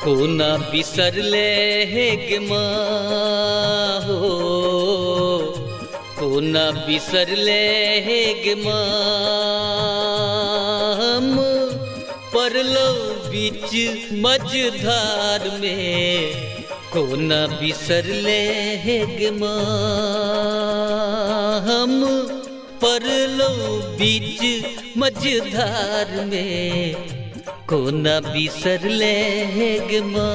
कोना बिसरले हे गे माँ हो, कोना बिसरले हे गे माँ, हम परलो बीच मझधार में, कोना बिसरले हे गे माँ, हम परलो बीच मझधार में, कोना बिसरले हे गे माँ।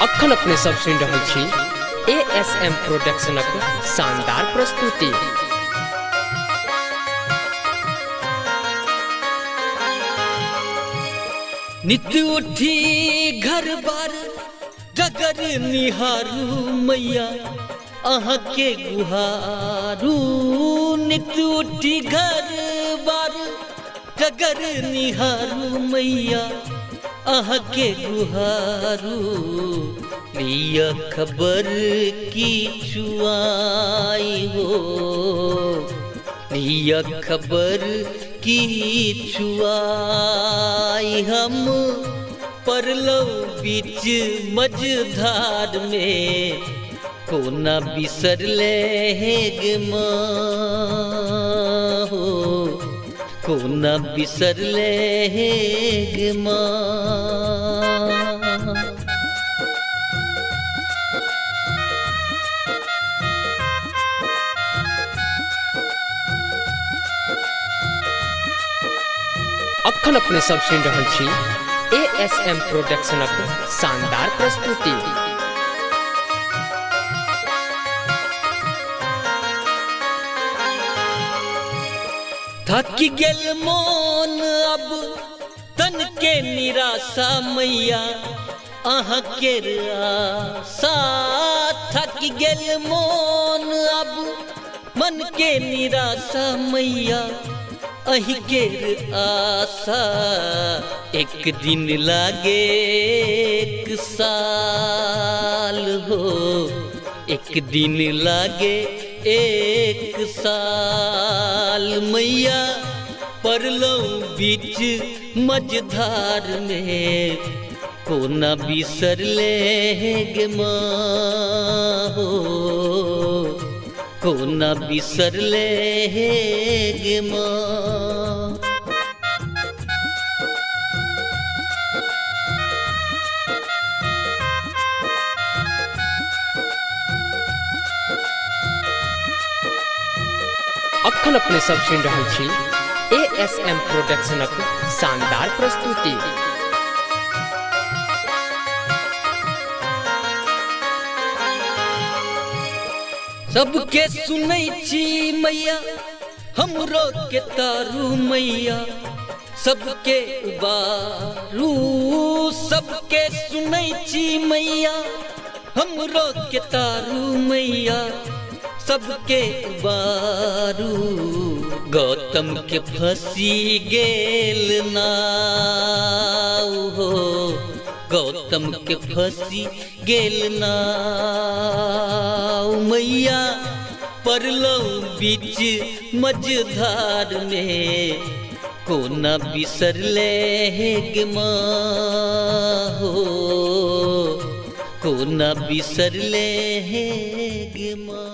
अखन अपने सब सुन रहल छी ASM प्रोडक्शनक शानदार प्रस्तुति। नित्य उठी घर बार डगर निहारू मैया अहाँ के गुहारू, नित्य उठी घर बार डगर निहारू मैया अहाँ के गुहारू, लिया खबर की छुआई हो, लिया खबर की छुआई, हम परलो बीच मझधार में, कोना बिसरले हे गे माँ हो, कोना बिसरले हे गे माँ। अखन अपने सब सुन रहल छी ASM प्रोडक्शनक शानदार प्रस्तुति। थक गेल मोन अब तन के निराशा मैया अहाँ के आशा, थक गेल मोन अब मन के निराशा मैया अहि के आशा, एक दिन लागे एक साल हो, एक दिन लागे एक साल, मैया परलो बीच मझधार में, कोना बिसरले हे गे माँ हो, कोना बिसरले हे गे माँ। अखन अपने सब सुन रहल छी ASM प्रोडक्शनक शानदार प्रस्तुति। सबके सुनै छी मैया हमरो के तारू मैया, सबके उबारू, सबके सुनै छी मैया हमरो के तारू मैया, सबके उबारू, गौतम के फंसी गेल नाव हो, गौतम के फंसी गेल नाव मैया परलो बीच मझधार में, कोना बिसरले हे गे माँ हो, कोना बिसरले हे गे माँ।